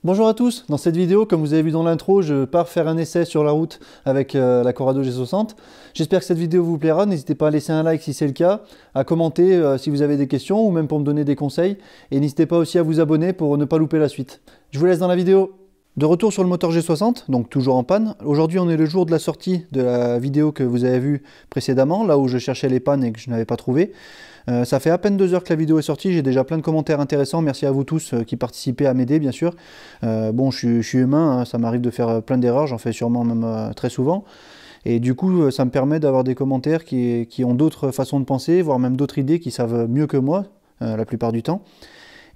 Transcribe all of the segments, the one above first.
Bonjour à tous, dans cette vidéo, comme vous avez vu dans l'intro, je pars faire un essai sur la route avec la Corrado G60. J'espère que cette vidéo vous plaira, n'hésitez pas à laisser un like si c'est le cas, à commenter si vous avez des questions ou même pour me donner des conseils, et n'hésitez pas aussi à vous abonner pour ne pas louper la suite. Je vous laisse dans la vidéo. De retour sur le moteur G60, donc toujours en panne. Aujourd'hui on est le jour de la sortie de la vidéo que vous avez vue précédemment, là où je cherchais les pannes et que je n'avais pas trouvé. Ça fait à peine 2 heures que la vidéo est sortie, j'ai déjà plein de commentaires intéressants, merci à vous tous qui participez à m'aider bien sûr. Bon, je suis humain, hein, ça m'arrive de faire plein d'erreurs, j'en fais sûrement même très souvent. Et du coup ça me permet d'avoir des commentaires qui ont d'autres façons de penser, voire même d'autres idées qui savent mieux que moi la plupart du temps.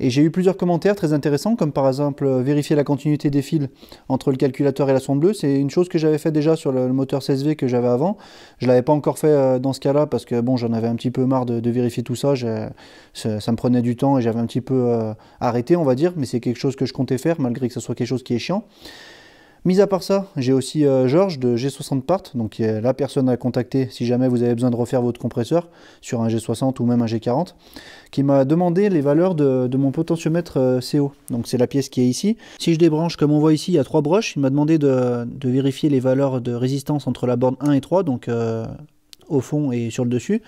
Et j'ai eu plusieurs commentaires très intéressants, comme par exemple vérifier la continuité des fils entre le calculateur et la sonde bleue. C'est une chose que j'avais fait déjà sur le moteur CSV que j'avais avant. Je ne l'avais pas encore fait dans ce cas-là parce que bon, j'en avais un petit peu marre de vérifier tout ça. Ça me prenait du temps et j'avais un petit peu arrêté, on va dire. Mais c'est quelque chose que je comptais faire malgré que ce soit quelque chose qui est chiant. Mis à part ça, j'ai aussi Georges de G60 Part, donc qui est la personne à contacter si jamais vous avez besoin de refaire votre compresseur sur un G60 ou même un G40, qui m'a demandé les valeurs de mon potentiomètre CO. Donc c'est la pièce qui est ici. Si je débranche, comme on voit ici, il y a 3 broches. Il m'a demandé de vérifier les valeurs de résistance entre la borne 1 et 3, donc au fond et sur le dessus.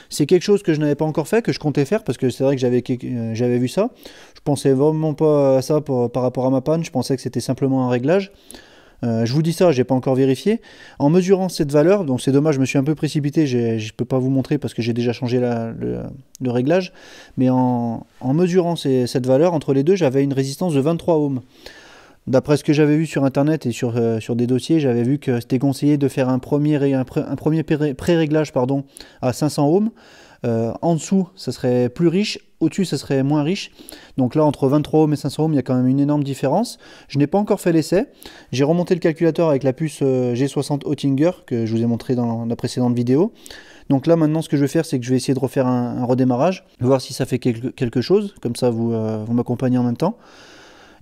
C'est quelque chose que je n'avais pas encore fait, que je comptais faire, parce que c'est vrai que j'avais vu ça. Je pensais vraiment pas à ça par rapport à ma panne, je pensais que c'était simplement un réglage. Je vous dis ça, je n'ai pas encore vérifié. En mesurant cette valeur, donc c'est dommage, je me suis un peu précipité, je ne peux pas vous montrer parce que j'ai déjà changé le réglage, mais en mesurant cette valeur, entre les deux, j'avais une résistance de 23 ohms. D'après ce que j'avais vu sur internet et sur des dossiers, j'avais vu que c'était conseillé de faire un premier pré-réglage à 500 ohms. En dessous, ça serait plus riche. Au-dessus, ça serait moins riche. Donc là, entre 23 ohms et 500 ohms, il y a quand même une énorme différence. Je n'ai pas encore fait l'essai. J'ai remonté le calculateur avec la puce G60 Oettinger que je vous ai montré dans la précédente vidéo. Donc là, maintenant, ce que je vais faire, c'est que je vais essayer de refaire un redémarrage, voir si ça fait quelque chose. Comme ça, vous m'accompagnez en même temps.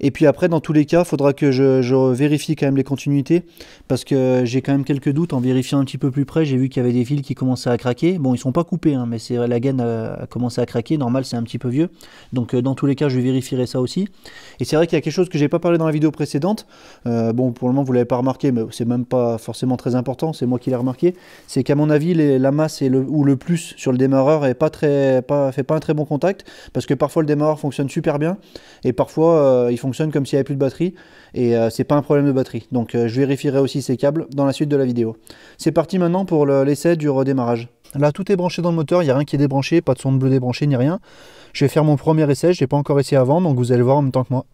Et puis après, dans tous les cas, il faudra que je vérifie quand même les continuités, parce que j'ai quand même quelques doutes en vérifiant un petit peu plus près. J'ai vu qu'il y avait des fils qui commençaient à craquer. Bon, ils ne sont pas coupés, hein, mais la gaine a commencé à craquer. Normal, c'est un petit peu vieux. Donc dans tous les cas, je vérifierai ça aussi. Et c'est vrai qu'il y a quelque chose que je n'ai pas parlé dans la vidéo précédente. Bon, pour le moment, vous ne l'avez pas remarqué, mais c'est même pas forcément très important. C'est moi qui l'ai remarqué. C'est qu'à mon avis, la masse ou le plus sur le démarreur fait pas un très bon contact, parce que parfois le démarreur fonctionne super bien, et parfois il fonctionne comme s'il n'y avait plus de batterie, et c'est pas un problème de batterie. Donc je vérifierai aussi ces câbles dans la suite de la vidéo. C'est parti maintenant pour l'essai du redémarrage. Là tout est branché dans le moteur, il n'y a rien qui est débranché, pas de sonde bleue débranchée ni rien. Je vais faire mon premier essai, je n'ai pas encore essayé avant, donc vous allez voir en même temps que moi.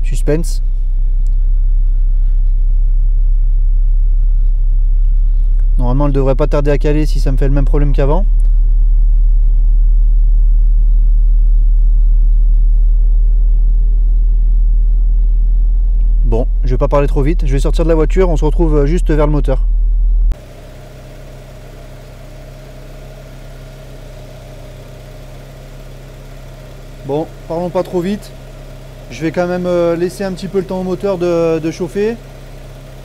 Suspense. Normalement, elle ne devrait pas tarder à caler si ça me fait le même problème qu'avant. Bon, je vais pas parler trop vite. Je vais sortir de la voiture, on se retrouve juste vers le moteur. Bon, parlons pas trop vite. Je vais quand même laisser un petit peu le temps au moteur de chauffer.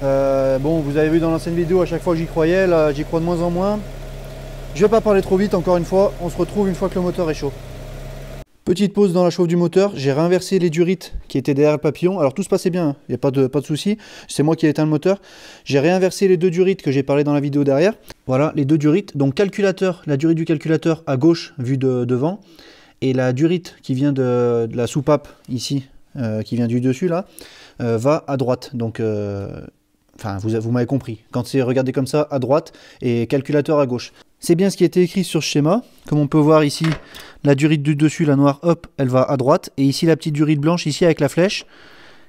Bon, vous avez vu dans l'ancienne vidéo, à chaque fois que j'y croyais, là j'y crois de moins en moins. Je vais pas parler trop vite, encore une fois, on se retrouve une fois que le moteur est chaud. Petite pause dans la chauffe du moteur, j'ai réinversé les durites qui étaient derrière le papillon. Alors tout se passait bien, il n'y a pas de souci, c'est moi qui ai éteint le moteur. J'ai réinversé les 2 durites que j'ai parlé dans la vidéo derrière. Voilà, les 2 durites. Donc calculateur, la durite du calculateur à gauche, vue de devant, et la durite qui vient de la soupape ici, qui vient du dessus là, va à droite. Donc enfin, vous m'avez compris. Quand c'est regardé comme ça, à droite, et calculateur à gauche. C'est bien ce qui a été écrit sur ce schéma. Comme on peut voir ici, la durite du dessus, la noire, hop, elle va à droite. Et ici, la petite durite blanche, ici, avec la flèche,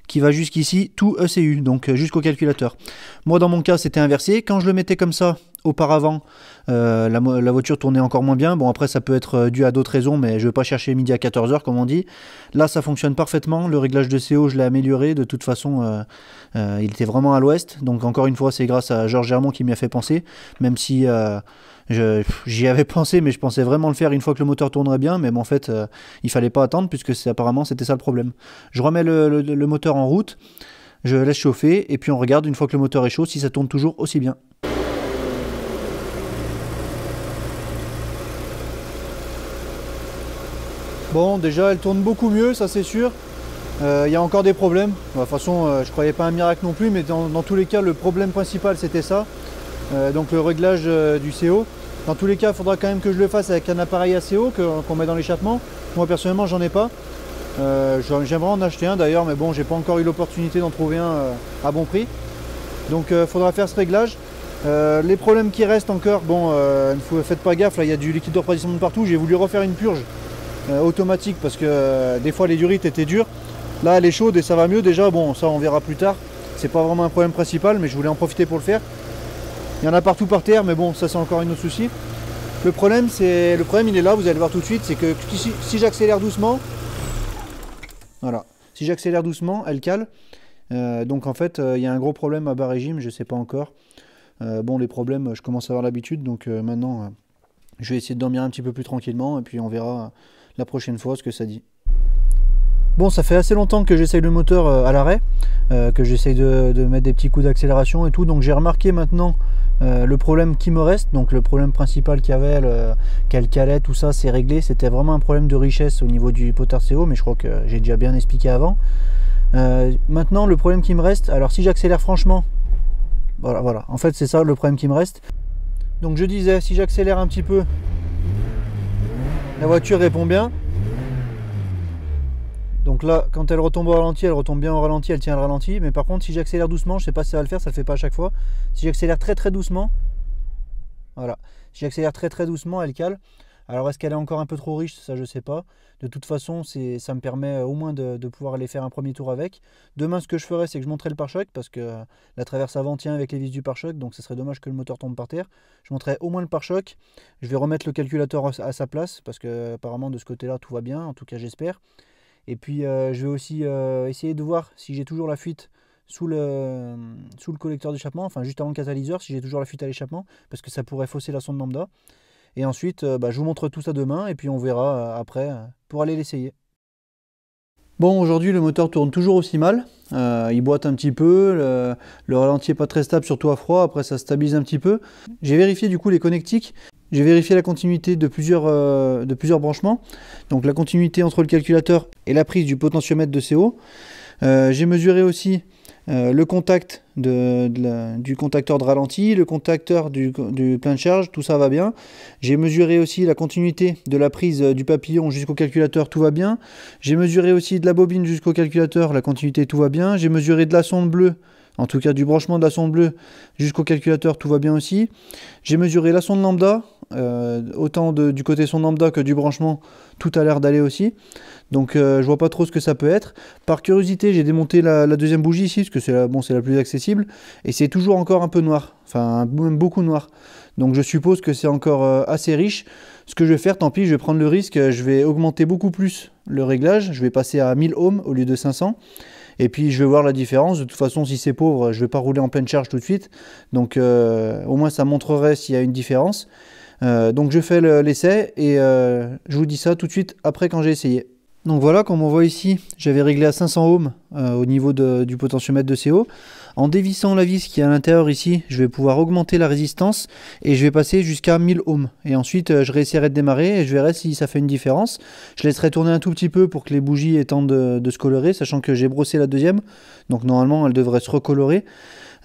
qui va jusqu'ici, tout ECU, donc jusqu'au calculateur. Moi, dans mon cas, c'était inversé. Quand je le mettais comme ça, auparavant, la voiture tournait encore moins bien. Bon, après, ça peut être dû à d'autres raisons, mais je ne vais pas chercher midi à 14 h, comme on dit. Là, ça fonctionne parfaitement. Le réglage de CO, je l'ai amélioré. De toute façon, il était vraiment à l'ouest. Donc, encore une fois, c'est grâce à Georges Germont qui m'y a fait penser. Même si j'y avais pensé, mais je pensais vraiment le faire une fois que le moteur tournerait bien. Mais bon, en fait, il fallait pas attendre, puisque apparemment, c'était ça le problème. Je remets le moteur en route. Je laisse chauffer. Et puis, on regarde, une fois que le moteur est chaud, si ça tourne toujours aussi bien. Bon, déjà elle tourne beaucoup mieux, ça c'est sûr. Il y a encore des problèmes. De toute façon, je croyais pas un miracle non plus, mais dans tous les cas, le problème principal c'était ça. Donc le réglage du CO. Dans tous les cas, il faudra quand même que je le fasse avec un appareil à CO qu'on met dans l'échappement. Moi personnellement, j'en ai pas. J'aimerais en acheter un d'ailleurs, mais bon, j'ai pas encore eu l'opportunité d'en trouver un à bon prix. Donc il faudra faire ce réglage. Les problèmes qui restent encore, bon, faites pas gaffe, là il y a du liquide de refroidissement de partout. J'ai voulu refaire une purge automatique parce que des fois les durites étaient dures. Là elle est chaude et ça va mieux déjà. Bon, ça on verra plus tard. C'est pas vraiment un problème principal, mais je voulais en profiter pour le faire. Il y en a partout par terre, mais bon, ça c'est encore un autre souci. Le problème il est là, vous allez le voir tout de suite, c'est que si j'accélère doucement, voilà, si j'accélère doucement, elle cale. Donc en fait, il y a un gros problème à bas régime, je sais pas encore. Bon, les problèmes, je commence à avoir l'habitude, donc maintenant, je vais essayer de dormir un petit peu plus tranquillement, et puis on verra la prochaine fois ce que ça dit. Bon, ça fait assez longtemps que j'essaye le moteur à l'arrêt, que j'essaye de mettre des petits coups d'accélération et tout, donc j'ai remarqué maintenant le problème qui me reste, donc le problème principal qu'il y avait, qu'elle calait, tout ça, c'est réglé. C'était vraiment un problème de richesse au niveau du potard CO, mais je crois que j'ai déjà bien expliqué avant. Maintenant, le problème qui me reste, alors si j'accélère franchement, voilà, en fait c'est ça le problème qui me reste. Donc je disais, si j'accélère un petit peu, la voiture répond bien. Donc là, quand elle retombe au ralenti, elle retombe bien au ralenti, elle tient le ralenti. Mais par contre, si j'accélère doucement, je sais pas si ça va le faire, ça le fait pas à chaque fois. Si j'accélère très doucement, voilà. Si j'accélère très doucement, elle cale. Alors est-ce qu'elle est encore un peu trop riche? Ça je sais pas. De toute façon, ça me permet au moins de pouvoir aller faire un premier tour avec. Demain, ce que je ferai, c'est que je monterai le pare-choc parce que la traverse avant tient avec les vis du pare-choc, donc ce serait dommage que le moteur tombe par terre. Je monterai au moins le pare-choc. Je vais remettre le calculateur à sa place parce que apparemment de ce côté-là tout va bien, en tout cas j'espère. Et puis je vais aussi essayer de voir si j'ai toujours la fuite sous le collecteur d'échappement, enfin juste avant le catalyseur, si j'ai toujours la fuite à l'échappement, parce que ça pourrait fausser la sonde lambda. Et ensuite, je vous montre tout ça demain, et puis on verra après pour aller l'essayer. Bon, aujourd'hui le moteur tourne toujours aussi mal, il boite un petit peu, le ralenti n'est pas très stable, surtout à froid, après ça stabilise un petit peu. J'ai vérifié du coup les connectiques. J'ai vérifié la continuité de plusieurs branchements, donc la continuité entre le calculateur et la prise du potentiomètre de CO. J'ai mesuré aussi le contact du contacteur de ralenti, le contacteur du plein de charge, tout ça va bien. J'ai mesuré aussi la continuité de la prise du papillon jusqu'au calculateur, tout va bien. J'ai mesuré aussi de la bobine jusqu'au calculateur, la continuité, tout va bien. J'ai mesuré de la sonde bleue, en tout cas du branchement de la sonde bleue jusqu'au calculateur, tout va bien aussi. J'ai mesuré la sonde lambda, autant du côté sonde lambda que du branchement, tout a l'air d'aller aussi. Donc je vois pas trop ce que ça peut être. Par curiosité, j'ai démonté la deuxième bougie ici, parce que c'est la plus accessible, et c'est toujours encore un peu noir, enfin même beaucoup noir. Donc je suppose que c'est encore assez riche. Ce que je vais faire, tant pis, je vais prendre le risque, je vais augmenter beaucoup plus le réglage, je vais passer à 1000 ohms au lieu de 500. Et puis je vais voir la différence. De toute façon, si c'est pauvre, je ne vais pas rouler en pleine charge tout de suite. Donc au moins ça montrerait s'il y a une différence. Donc je fais l'essai et je vous dis ça tout de suite après quand j'ai essayé. Donc voilà, comme on voit ici, j'avais réglé à 500 ohms au niveau du potentiomètre de CO. En dévissant la vis qui est à l'intérieur ici, je vais pouvoir augmenter la résistance et je vais passer jusqu'à 1000 ohms. Et ensuite, je réessayerai de démarrer et je verrai si ça fait une différence. Je laisserai tourner un tout petit peu pour que les bougies aient temps de se colorer, sachant que j'ai brossé la deuxième. Donc normalement, elle devrait se recolorer.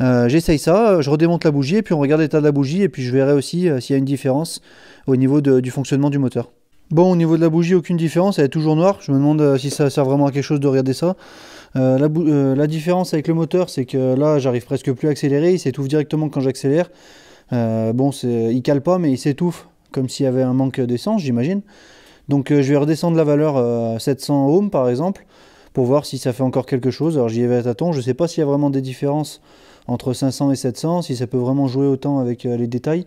J'essaye ça, je redémonte la bougie et puis on regarde l'état de la bougie et puis je verrai aussi s'il y a une différence au niveau du fonctionnement du moteur. Bon, au niveau de la bougie, aucune différence, elle est toujours noire. Je me demande si ça sert vraiment à quelque chose de regarder ça. La différence avec le moteur, c'est que là, j'arrive presque plus à accélérer. Il s'étouffe directement quand j'accélère. Bon, il cale pas, mais il s'étouffe comme s'il y avait un manque d'essence, j'imagine. Donc, je vais redescendre la valeur 700 ohms, par exemple, pour voir si ça fait encore quelque chose. Alors, j'y vais à tâtons. Je ne sais pas s'il y a vraiment des différences entre 500 et 700, si ça peut vraiment jouer autant avec les détails.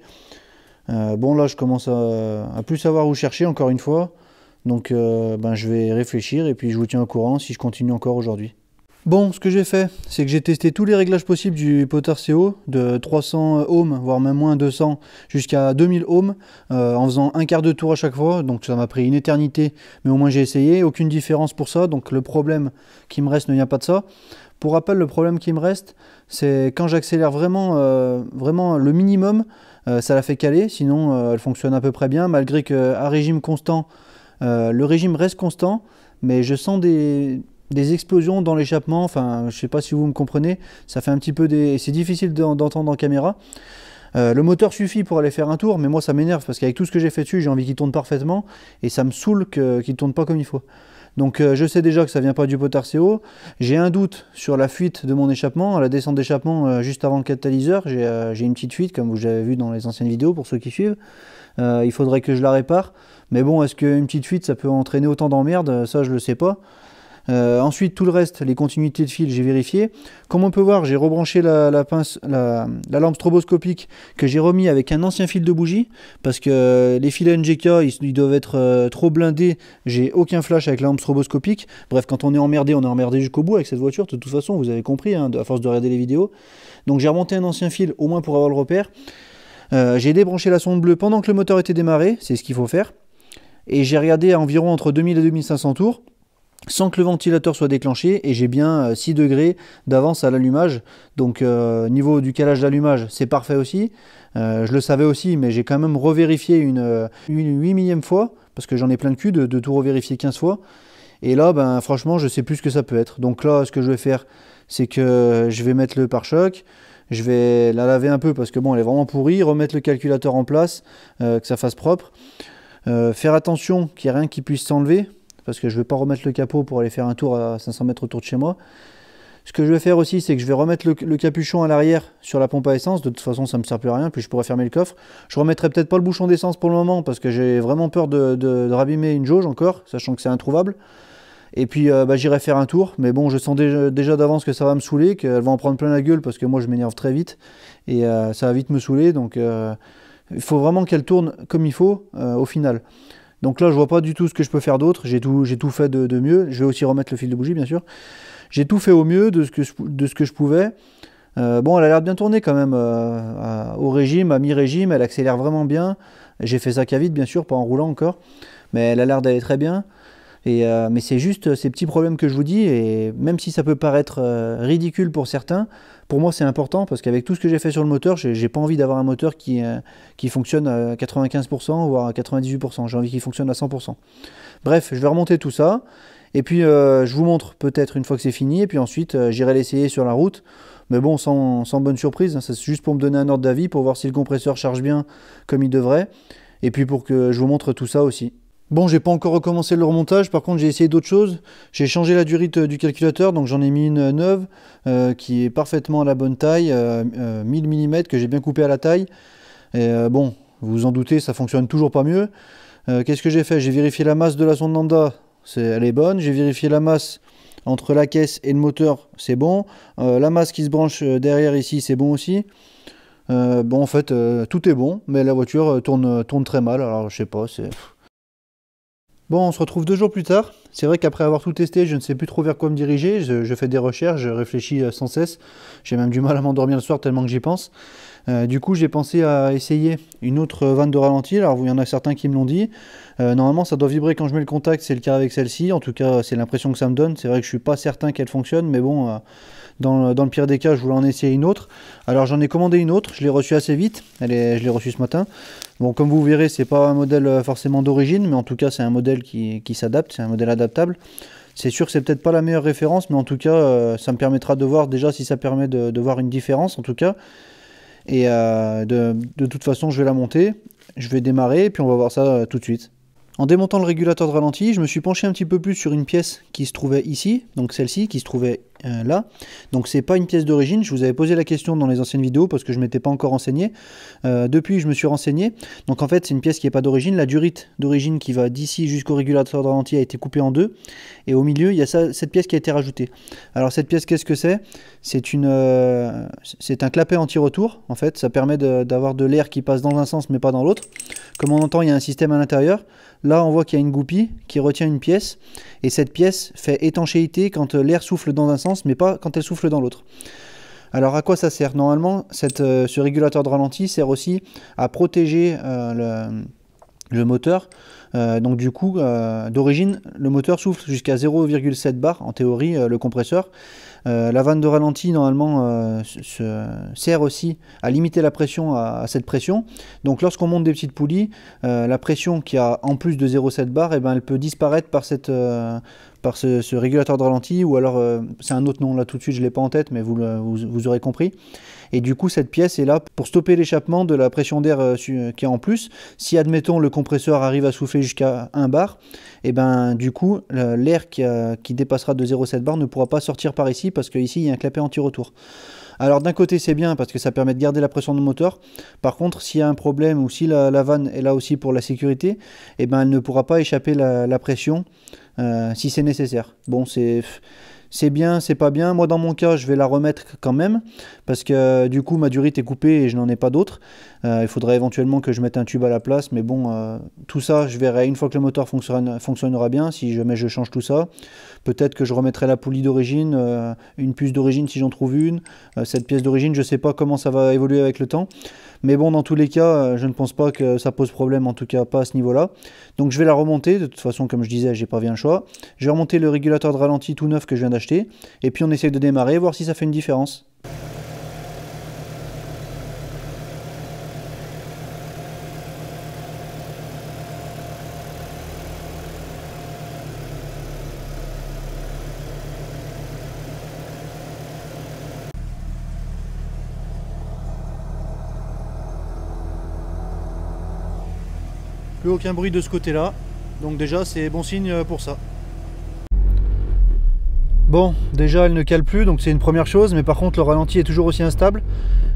Bon, là je commence à plus savoir où chercher encore une fois, donc je vais réfléchir et puis je vous tiens au courant si je continue encore aujourd'hui. Bon, ce que j'ai fait, c'est que j'ai testé tous les réglages possibles du potard CO, de 300 ohms, voire même moins 200, jusqu'à 2000 ohms, en faisant un quart de tour à chaque fois, donc ça m'a pris une éternité, mais au moins j'ai essayé, aucune différence pour ça, donc le problème qui me reste ne vient pas de ça. Pour rappel, le problème qui me reste, c'est quand j'accélère vraiment le minimum, ça la fait caler, sinon elle fonctionne à peu près bien, malgré qu'à régime constant, Le régime reste constant, mais je sens des explosions dans l'échappement. Enfin, je sais pas si vous me comprenez. Ça fait un petit peu des... C'est difficile d'entendre en caméra. Le moteur suffit pour aller faire un tour, mais moi ça m'énerve parce qu'avec tout ce que j'ai fait dessus, j'ai envie qu'il tourne parfaitement et ça me saoule qu'il ne tourne pas comme il faut. Donc je sais déjà que ça vient pas du pot RCO. J'ai un doute sur la fuite de mon échappement. À la descente d'échappement, juste avant le catalyseur, j'ai une petite fuite, comme vous avez vu dans les anciennes vidéos pour ceux qui suivent. Il faudrait que je la répare. Mais bon, est-ce qu'une petite fuite, ça peut entraîner autant d'emmerdes? Ça, je le sais pas. Ensuite, tout le reste, les continuités de fil, j'ai vérifié. Comme on peut voir, j'ai rebranché la lampe stroboscopique que j'ai remis avec un ancien fil de bougie parce que les fils NGK, ils doivent être trop blindés. J'ai aucun flash avec la lampe stroboscopique. Bref, quand on est emmerdé jusqu'au bout avec cette voiture. De toute façon, vous avez compris, hein, à force de regarder les vidéos. Donc j'ai remonté un ancien fil, au moins pour avoir le repère. J'ai débranché la sonde bleue pendant que le moteur était démarré, c'est ce qu'il faut faire. Et j'ai regardé à environ entre 2000 et 2500 tours, sans que le ventilateur soit déclenché, et j'ai bien 6 degrés d'avance à l'allumage. Donc niveau du calage d'allumage, c'est parfait aussi. Je le savais aussi, mais j'ai quand même revérifié une 8 millième fois, parce que j'en ai plein le cul de tout revérifier 15 fois. Et là, ben, franchement, je sais plus ce que ça peut être. Donc là, ce que je vais faire, c'est que je vais mettre le pare-choc. Je vais la laver un peu parce que bon, elle est vraiment pourrie. Remettre le calculateur en place, que ça fasse propre. Faire attention qu'il n'y ait rien qui puisse s'enlever, parce que je ne vais pas remettre le capot pour aller faire un tour à 500 mètres autour de chez moi. Ce que je vais faire aussi, c'est que je vais remettre le capuchon à l'arrière sur la pompe à essence. De toute façon, ça ne me sert plus à rien, puis je pourrais fermer le coffre. Je remettrai peut-être pas le bouchon d'essence pour le moment, parce que j'ai vraiment peur de rabîmer une jauge encore, sachant que c'est introuvable. Et puis j'irai faire un tour, mais bon, je sens déjà d'avance que ça va me saouler, qu'elle va en prendre plein la gueule, parce que moi je m'énerve très vite, et ça va vite me saouler, donc il faut vraiment qu'elle tourne comme il faut au final. Donc là, je vois pas du tout ce que je peux faire d'autre, j'ai tout fait de mieux. Je vais aussi remettre le fil de bougie, bien sûr. J'ai tout fait au mieux de ce que je pouvais. Bon, elle a l'air de bien tourner quand même au régime, à mi-régime, elle accélère vraiment bien. J'ai fait ça qu'à vite, bien sûr, pas en roulant encore, mais elle a l'air d'aller très bien. Mais c'est juste ces petits problèmes que je vous dis, et même si ça peut paraître ridicule pour certains, pour moi c'est important, parce qu'avec tout ce que j'ai fait sur le moteur, j'ai pas envie d'avoir un moteur qui fonctionne à 95%, voire à 98%, j'ai envie qu'il fonctionne à 100%. Bref, je vais remonter tout ça, et puis je vous montre peut-être une fois que c'est fini, et puis ensuite j'irai l'essayer sur la route, mais bon, sans bonne surprise, hein, c'est juste pour me donner un ordre d'avis, pour voir si le compresseur charge bien comme il devrait, et puis pour que je vous montre tout ça aussi. Bon, j'ai pas encore recommencé le remontage, par contre j'ai essayé d'autres choses. J'ai changé la durite du calculateur, donc j'en ai mis une neuve qui est parfaitement à la bonne taille, 1000 mm que j'ai bien coupé à la taille. Et bon, vous vous en doutez, ça fonctionne toujours pas mieux. Qu'est-ce que j'ai fait? J'ai vérifié la masse de la sonde lambda, elle est bonne. J'ai vérifié la masse entre la caisse et le moteur, c'est bon. La masse qui se branche derrière ici, c'est bon aussi. Bon, en fait, tout est bon, mais la voiture tourne très mal, alors je sais pas, c'est... Bon, on se retrouve 2 jours plus tard. C'est vrai qu'après avoir tout testé, je ne sais plus trop vers quoi me diriger. Je fais des recherches, je réfléchis sans cesse. J'ai même du mal à m'endormir le soir tellement que j'y pense. Du coup, j'ai pensé à essayer une autre vanne de ralenti. Alors, il y en a certains qui me l'ont dit. Normalement, ça doit vibrer quand je mets le contact. C'est le cas avec celle-ci. En tout cas, c'est l'impression que ça me donne. C'est vrai que je suis pas certain qu'elle fonctionne, mais bon, dans le pire des cas, je voulais en essayer une autre. Alors, j'en ai commandé une autre. Je l'ai reçue assez vite. Je l'ai reçue ce matin. Bon, comme vous verrez, c'est pas un modèle forcément d'origine, mais en tout cas, c'est un modèle qui s'adapte. C'est un modèle adaptable. C'est sûr que c'est peut-être pas la meilleure référence, mais en tout cas, ça me permettra de voir déjà si ça permet de voir une différence, en tout cas. Et de toute façon, je vais la monter, je vais démarrer, et puis on va voir ça tout de suite. En démontant le régulateur de ralenti, je me suis penché un petit peu plus sur une pièce qui se trouvait ici, donc celle-ci qui se trouvait là. Donc c'est pas une pièce d'origine, je vous avais posé la question dans les anciennes vidéos parce que je ne m'étais pas encore renseigné. Depuis, je me suis renseigné. Donc en fait, c'est une pièce qui n'est pas d'origine. La durite d'origine qui va d'ici jusqu'au régulateur de ralenti a été coupée en deux. Et au milieu, il y a cette pièce qui a été rajoutée. Alors cette pièce, qu'est-ce que c'est? C'est un clapet anti-retour. En fait, ça permet d'avoir de l'air qui passe dans un sens mais pas dans l'autre. Comme on entend, il y a un système à l'intérieur. Là, on voit qu'il y a une goupille qui retient une pièce. Et cette pièce fait étanchéité quand l'air souffle dans un sens, mais pas quand elle souffle dans l'autre. Alors, à quoi ça sert? Normalement, ce régulateur de ralenti sert aussi à protéger le moteur. Donc du coup, d'origine, le moteur souffle jusqu'à 0,7 bar, en théorie, le compresseur. La vanne de ralenti, normalement, sert aussi à limiter la pression à cette pression. Donc lorsqu'on monte des petites poulies, la pression qui a en plus de 0,7 bar, eh ben, elle peut disparaître par ce régulateur de ralenti, ou alors c'est un autre nom là tout de suite, je ne l'ai pas en tête, mais vous aurez compris. Et du coup, cette pièce est là pour stopper l'échappement de la pression d'air qui est en plus. Si, admettons, le compresseur arrive à souffler jusqu'à 1 bar, et ben du coup, l'air qui dépassera de 0,7 bar ne pourra pas sortir par ici, parce qu'ici, il y a un clapet anti-retour. Alors d'un côté c'est bien parce que ça permet de garder la pression de moteur. Par contre, s'il y a un problème ou si la vanne est là aussi pour la sécurité, eh ben, elle ne pourra pas échapper la pression si c'est nécessaire. Bon, c'est bien, c'est pas bien. Moi dans mon cas je vais la remettre quand même parce que du coup ma durite est coupée et je n'en ai pas d'autres. Il faudrait éventuellement que je mette un tube à la place, mais bon, tout ça je verrai une fois que le moteur fonctionnera bien, si jamais je change tout ça. Peut-être que je remettrai la poulie d'origine, une puce d'origine si j'en trouve une. Cette pièce d'origine, je ne sais pas comment ça va évoluer avec le temps. Mais bon, dans tous les cas, je ne pense pas que ça pose problème, en tout cas pas à ce niveau-là. Donc je vais la remonter, de toute façon, comme je disais, j'ai pas bien le choix. Je vais remonter le régulateur de ralenti tout neuf que je viens d'acheter. Et puis on essaye de démarrer, voir si ça fait une différence. Plus aucun bruit de ce côté-là. Donc déjà, c'est bon signe pour ça. Bon, déjà elle ne cale plus, donc c'est une première chose, mais par contre le ralenti est toujours aussi instable.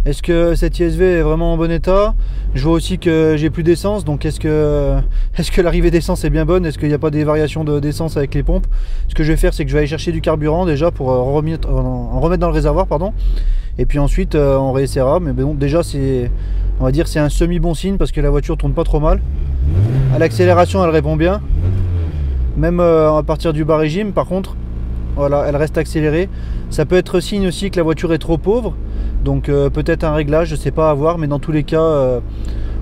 Est-ce que cette ISV est vraiment en bon état? Je vois aussi que j'ai plus d'essence, donc est-ce que l'arrivée d'essence est bien bonne? Est-ce qu'il n'y a pas des variations d'essence avec les pompes? Ce que je vais faire, c'est que je vais aller chercher du carburant déjà pour en remettre dans le réservoir, pardon. Et puis ensuite on réessayera, mais bon, déjà on va dire c'est un semi-bon signe parce que la voiture tourne pas trop mal. À l'accélération elle répond bien, même à partir du bas régime. Par contre, voilà, elle reste accélérée. Ça peut être signe aussi que la voiture est trop pauvre, donc peut-être un réglage, je sais pas, à voir, mais dans tous les cas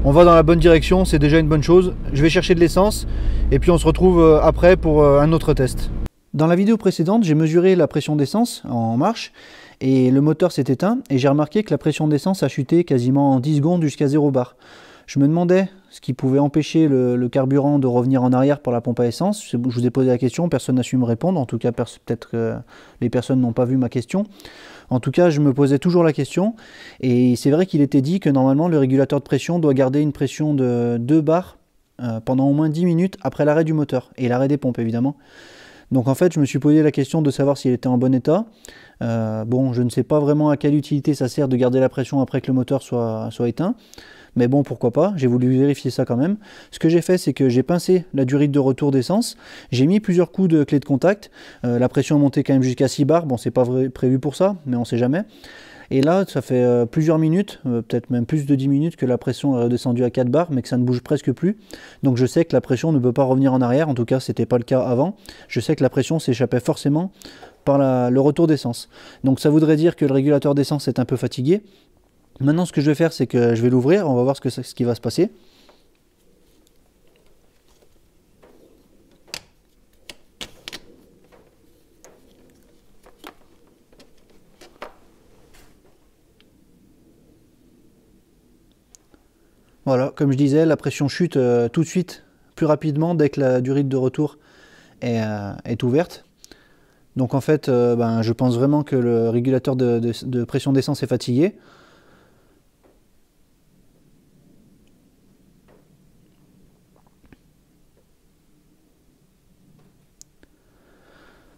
on va dans la bonne direction, c'est déjà une bonne chose. Je vais chercher de l'essence et puis on se retrouve après pour un autre test. Dans la vidéo précédente, j'ai mesuré la pression d'essence en marche et le moteur s'est éteint et j'ai remarqué que la pression d'essence a chuté quasiment en 10 secondes jusqu'à 0 bar. Je me demandais ce qui pouvait empêcher le carburant de revenir en arrière pour la pompe à essence. Je vous ai posé la question, personne n'a su me répondre. En tout cas, peut-être que les personnes n'ont pas vu ma question. En tout cas, je me posais toujours la question. Et c'est vrai qu'il était dit que normalement, le régulateur de pression doit garder une pression de 2 bars pendant au moins 10 minutes après l'arrêt du moteur. Et l'arrêt des pompes, évidemment. Donc en fait, je me suis posé la question de savoir s'il était en bon état. Bon, je ne sais pas vraiment à quelle utilité ça sert de garder la pression après que le moteur soit éteint. Mais bon, pourquoi pas, j'ai voulu vérifier ça quand même. Ce que j'ai fait, c'est que j'ai pincé la durite de retour d'essence. J'ai mis plusieurs coups de clé de contact. La pression est montée quand même jusqu'à 6 bars. Bon, c'est pas prévu pour ça, mais on sait jamais. Et là, ça fait plusieurs minutes, peut-être même plus de 10 minutes que la pression est redescendue à 4 bars, mais que ça ne bouge presque plus. Donc je sais que la pression ne peut pas revenir en arrière. En tout cas, ce n'était pas le cas avant. Je sais que la pression s'échappait forcément par le retour d'essence. Donc ça voudrait dire que le régulateur d'essence est un peu fatigué. Maintenant, ce que je vais faire, c'est que je vais l'ouvrir. On va voir ce qui va se passer. Voilà, comme je disais, la pression chute tout de suite, plus rapidement, dès que la durite de retour est ouverte. Donc en fait, je pense vraiment que le régulateur de pression d'essence est fatigué.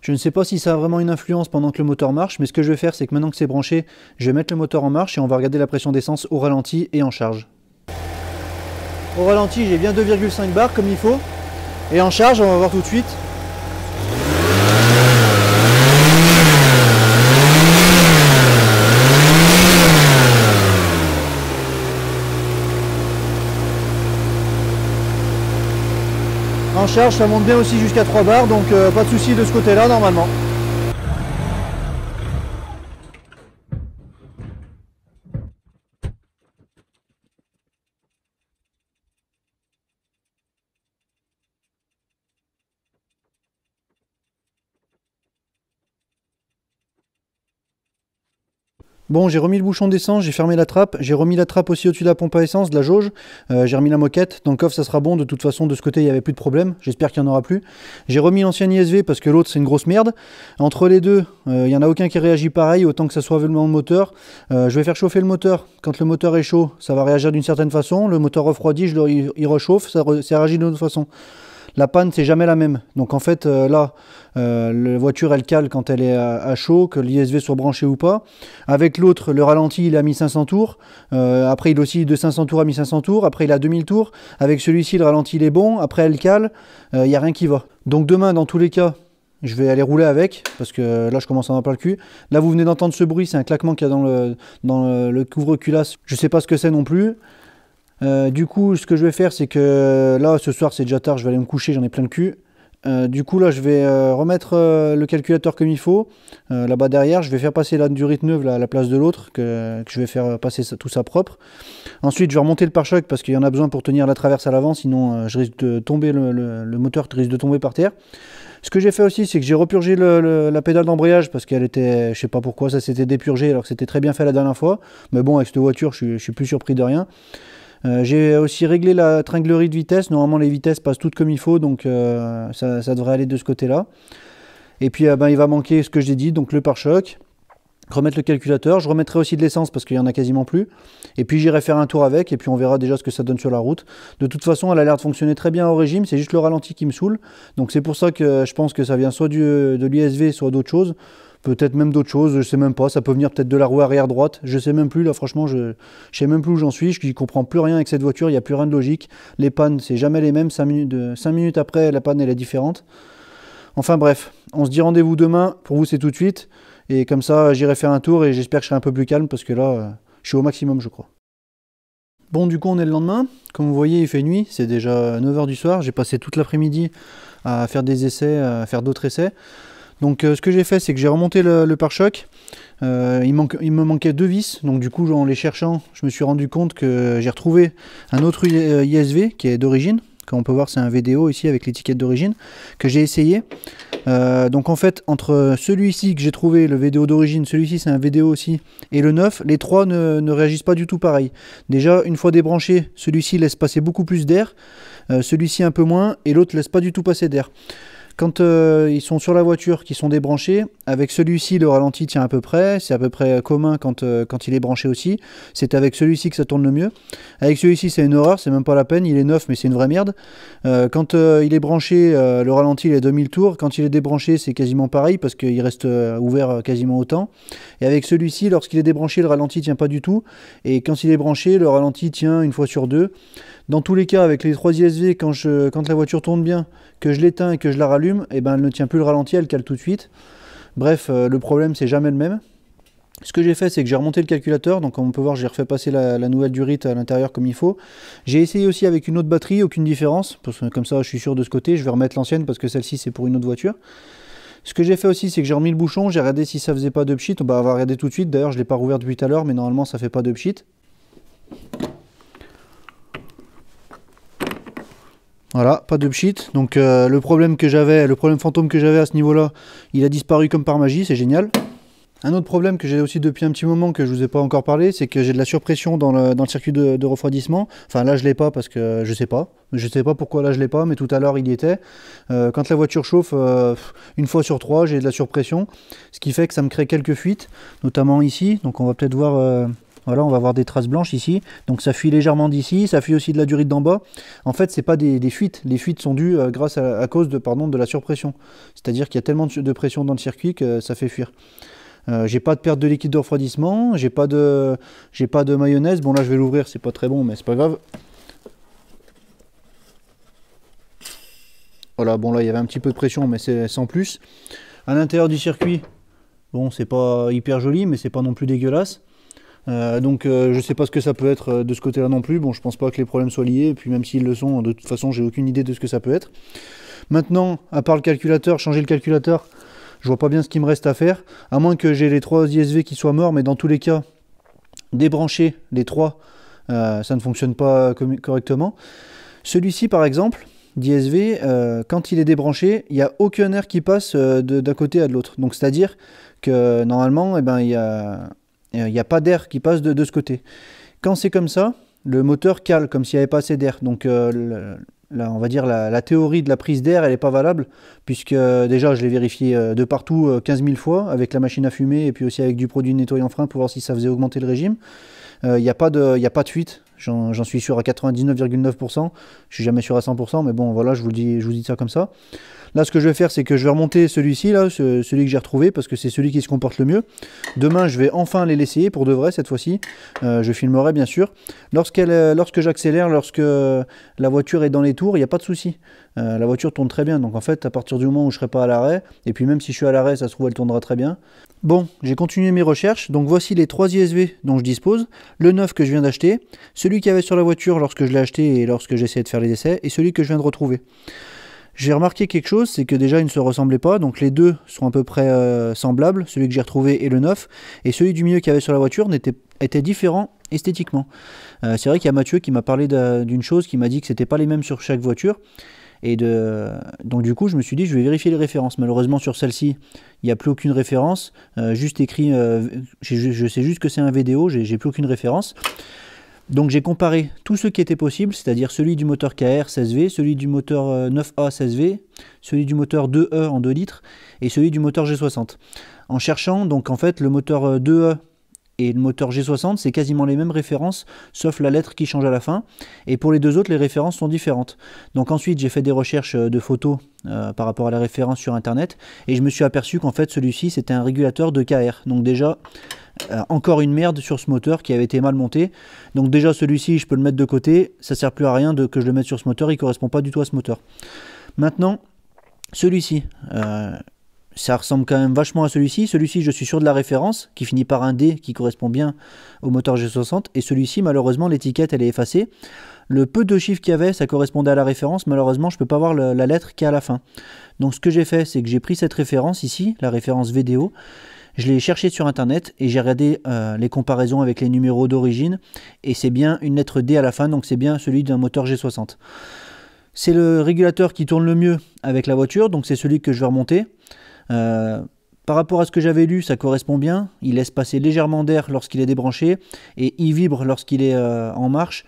Je ne sais pas si ça a vraiment une influence pendant que le moteur marche, mais ce que je vais faire, c'est que maintenant que c'est branché, je vais mettre le moteur en marche et on va regarder la pression d'essence au ralenti et en charge. Au ralenti, j'ai bien 2,5 bars comme il faut. Et en charge, on va voir tout de suite. En charge, ça monte bien aussi jusqu'à 3 bars, donc pas de souci de ce côté-là normalement. Bon, j'ai remis le bouchon d'essence, j'ai fermé la trappe, j'ai remis la trappe aussi au-dessus de la pompe à essence, de la jauge, j'ai remis la moquette, dans le coffre ça sera bon, de toute façon de ce côté il n'y avait plus de problème, j'espère qu'il n'y en aura plus. J'ai remis l'ancien ISV parce que l'autre c'est une grosse merde. Entre les deux, il n'y en a aucun qui réagit pareil, autant que ça soit avec le moteur. Je vais faire chauffer le moteur, quand le moteur est chaud, ça va réagir d'une certaine façon, le moteur refroidit, il réchauffe, ça réagit d'une autre façon. La panne, c'est jamais la même. Donc en fait, là, la voiture, elle cale quand elle est à chaud, que l'ISV soit branché ou pas. Avec l'autre, le ralenti, il a mis 500 tours. Après, il oscille de 500 tours à 1500 tours. Après, il a 2000 tours. Avec celui-ci, le ralenti, il est bon. Après, elle cale. Il n'y a rien qui va. Donc demain, dans tous les cas, je vais aller rouler avec, parce que là, je commence à en avoir plein le cul. Là, vous venez d'entendre ce bruit. C'est un claquement qu'il y a dans le couvre-culasse. Je ne sais pas ce que c'est non plus. Du coup, ce que je vais faire, c'est que là, ce soir, c'est déjà tard, je vais aller me coucher, j'en ai plein le cul. Du coup, là, je vais remettre le calculateur comme il faut. Là-bas derrière, je vais faire passer la durite neuve là, à la place de l'autre, que je vais faire passer tout ça propre. Ensuite, je vais remonter le pare-choc parce qu'il y en a besoin pour tenir la traverse à l'avant, sinon je risque de tomber, le moteur risque de tomber par terre. Ce que j'ai fait aussi, c'est que j'ai repurgé la pédale d'embrayage parce qu'elle était, je sais pas pourquoi, ça s'était dépurgé alors que c'était très bien fait la dernière fois. Mais bon, avec cette voiture, je suis plus surpris de rien. J'ai aussi réglé la tringlerie de vitesse. Normalement, les vitesses passent toutes comme il faut, donc ça devrait aller de ce côté-là. Et puis, il va manquer ce que j'ai dit, donc le pare-choc, remettre le calculateur. Je remettrai aussi de l'essence parce qu'il n'y en a quasiment plus. Et puis, j'irai faire un tour avec, et puis on verra déjà ce que ça donne sur la route. De toute façon, elle a l'air de fonctionner très bien au régime. C'est juste le ralenti qui me saoule. Donc, c'est pour ça que je pense que ça vient soit de l'ISV, soit d'autre chose. Peut-être même d'autres choses, je sais même pas, ça peut venir peut-être de la roue arrière droite, je sais même plus, là franchement, je sais même plus où j'en suis, je ne comprends plus rien avec cette voiture, il n'y a plus rien de logique, les pannes c'est jamais les mêmes, 5 minutes après la panne elle est différente. Enfin bref, on se dit rendez-vous demain, pour vous c'est tout de suite, et comme ça j'irai faire un tour et j'espère que je serai un peu plus calme parce que là, je suis au maximum je crois. Bon du coup on est le lendemain, comme vous voyez il fait nuit, c'est déjà 9 h du soir, j'ai passé toute l'après-midi à faire des essais, à faire d'autres essais. Donc ce que j'ai fait, c'est que j'ai remonté le pare-choc. Il me manquait 2 vis. Donc du coup, en les cherchant, je me suis rendu compte que j'ai retrouvé un autre ISV qui est d'origine. Comme on peut voir, c'est un VDO ici avec l'étiquette d'origine que j'ai essayé. Donc en fait, entre celui-ci que j'ai trouvé, le VDO d'origine, celui-ci c'est un VDO aussi, et le neuf, les trois ne réagissent pas du tout pareil. Déjà, une fois débranché, celui-ci laisse passer beaucoup plus d'air, celui-ci un peu moins, et l'autre laisse pas du tout passer d'air. Quand ils sont sur la voiture, qui sont débranchés, avec celui-ci, le ralenti tient à peu près. C'est à peu près commun quand il est branché aussi. C'est avec celui-ci que ça tourne le mieux. Avec celui-ci, c'est une horreur, c'est même pas la peine. Il est neuf, mais c'est une vraie merde. Quand il est branché, le ralenti il est à 2000 tours. Quand il est débranché, c'est quasiment pareil parce qu'il reste ouvert quasiment autant. Et avec celui-ci, lorsqu'il est débranché, le ralenti tient pas du tout. Et quand il est branché, le ralenti tient une fois sur deux. Dans tous les cas, avec les 3 ISV, quand la voiture tourne bien, que je l'éteins et que je la rallume, eh ben, elle ne tient plus le ralenti, elle cale tout de suite. Bref, le problème, c'est jamais le même. Ce que j'ai fait, c'est que j'ai remonté le calculateur. Donc, comme on peut voir, j'ai refait passer la nouvelle durite à l'intérieur comme il faut. J'ai essayé aussi avec une autre batterie, aucune différence. Parce que comme ça, je suis sûr de ce côté. Je vais remettre l'ancienne parce que celle-ci, c'est pour une autre voiture. Ce que j'ai fait aussi, c'est que j'ai remis le bouchon. J'ai regardé si ça faisait pas d'upsheet. On va regarder tout de suite. D'ailleurs, je ne l'ai pas rouvert depuis tout à l'heure, mais normalement, ça fait pas d'upsheet. Voilà, pas d'upsheet. Donc le problème fantôme que j'avais à ce niveau-là, il a disparu comme par magie, c'est génial. Un autre problème que j'ai aussi depuis un petit moment que je vous ai pas encore parlé, c'est que j'ai de la surpression dans le circuit de refroidissement. Enfin là je l'ai pas parce que je sais pas. Je sais pas pourquoi là je l'ai pas, mais tout à l'heure il y était. Quand la voiture chauffe, une fois sur 3, j'ai de la surpression. Ce qui fait que ça me crée quelques fuites, notamment ici. Donc on va peut-être voir... Voilà, on va avoir des traces blanches ici. Donc ça fuit légèrement d'ici, ça fuit aussi de la durite d'en bas. En fait, c'est pas des fuites. Les fuites sont dues à cause de la surpression. C'est-à-dire qu'il y a tellement de pression dans le circuit que ça fait fuir. J'ai pas de perte de liquide de refroidissement, j'ai pas de mayonnaise. Bon là je vais l'ouvrir, c'est pas très bon, mais c'est pas grave. Voilà, bon là il y avait un petit peu de pression, mais c'est sans plus. À l'intérieur du circuit, bon c'est pas hyper joli, mais c'est pas non plus dégueulasse. Donc je sais pas ce que ça peut être de ce côté là non plus. Bon, je pense pas que les problèmes soient liés, et puis même s'ils le sont, de toute façon j'ai aucune idée de ce que ça peut être. Maintenant, à part le calculateur, changer le calculateur, je vois pas bien ce qu'il me reste à faire, à moins que j'ai les 3 ISV qui soient morts, mais dans tous les cas, débrancher les 3, ça ne fonctionne pas correctement. Celui-ci par exemple, d'ISV, quand il est débranché, il n'y a aucun air qui passe d'un côté à de l'autre. Donc c'est à dire que normalement, eh ben, il y a il n'y a pas d'air qui passe de ce côté. Quand c'est comme ça, le moteur cale, comme s'il n'y avait pas assez d'air. Donc on va dire la théorie de la prise d'air, elle n'est pas valable, puisque déjà je l'ai vérifié de partout 15 000 fois, avec la machine à fumer, et puis aussi avec du produit nettoyant frein pour voir si ça faisait augmenter le régime. Il n'y a pas de fuite, j'en suis sûr à 99,9%, je suis jamais sûr à 100%, mais bon voilà, je vous dis ça comme ça. Là, ce que je vais faire, c'est que je vais remonter celui-ci, là, celui que j'ai retrouvé, parce que c'est celui qui se comporte le mieux. Demain, je vais enfin aller l'essayer, pour de vrai, cette fois-ci. Je filmerai, bien sûr. Lorsque j'accélère, lorsque la voiture est dans les tours, il n'y a pas de souci. La voiture tourne très bien. Donc, en fait, à partir du moment où je ne serai pas à l'arrêt, et puis même si je suis à l'arrêt, ça se trouve, elle tournera très bien. Bon, j'ai continué mes recherches. Donc, voici les 3 ISV dont je dispose. Le 9 que je viens d'acheter, celui qu'il y avait sur la voiture lorsque je l'ai acheté et lorsque j'essayais de faire les essais, et celui que je viens de retrouver. J'ai remarqué quelque chose, c'est que déjà ils ne se ressemblaient pas, donc les deux sont à peu près semblables, celui que j'ai retrouvé et le 9, et celui du milieu qu'il y avait sur la voiture était différent esthétiquement. C'est vrai qu'il y a Mathieu qui m'a parlé d'une chose, qui m'a dit que c'était pas les mêmes sur chaque voiture, donc du coup je me suis dit je vais vérifier les références. Malheureusement sur celle-ci il n'y a plus aucune référence, juste écrit, je sais juste que c'est un VDO, j'ai plus aucune référence. Donc j'ai comparé tout ce qui était possible, c'est-à-dire celui du moteur KR 16V, celui du moteur 9A 16V, celui du moteur 2E en 2 litres et celui du moteur G60. En cherchant, donc en fait le moteur 2E et le moteur G60 c'est quasiment les mêmes références sauf la lettre qui change à la fin, et pour les deux autres les références sont différentes. Donc ensuite j'ai fait des recherches de photos par rapport à la référence sur internet et je me suis aperçu qu'en fait celui-ci c'était un régulateur de KR. Donc déjà encore une merde sur ce moteur qui avait été mal monté. Donc déjà celui-ci je peux le mettre de côté, ça sert plus à rien que je le mette sur ce moteur, il correspond pas du tout à ce moteur. Maintenant celui-ci, ça ressemble quand même vachement à celui-ci. Celui-ci je suis sûr de la référence qui finit par un D qui correspond bien au moteur G60, et celui-ci malheureusement l'étiquette elle est effacée. Le peu de chiffres qu'il y avait ça correspondait à la référence, malheureusement je peux pas voir la lettre qui est à la fin. Donc ce que j'ai fait c'est que j'ai pris cette référence ici, la référence VDO. Je l'ai cherché sur internet et j'ai regardé les comparaisons avec les numéros d'origine, et c'est bien une lettre D à la fin, donc c'est bien celui d'un moteur G60. C'est le régulateur qui tourne le mieux avec la voiture, donc c'est celui que je vais remonter. Par rapport à ce que j'avais lu, ça correspond bien, il laisse passer légèrement d'air lorsqu'il est débranché et il vibre lorsqu'il est en marche.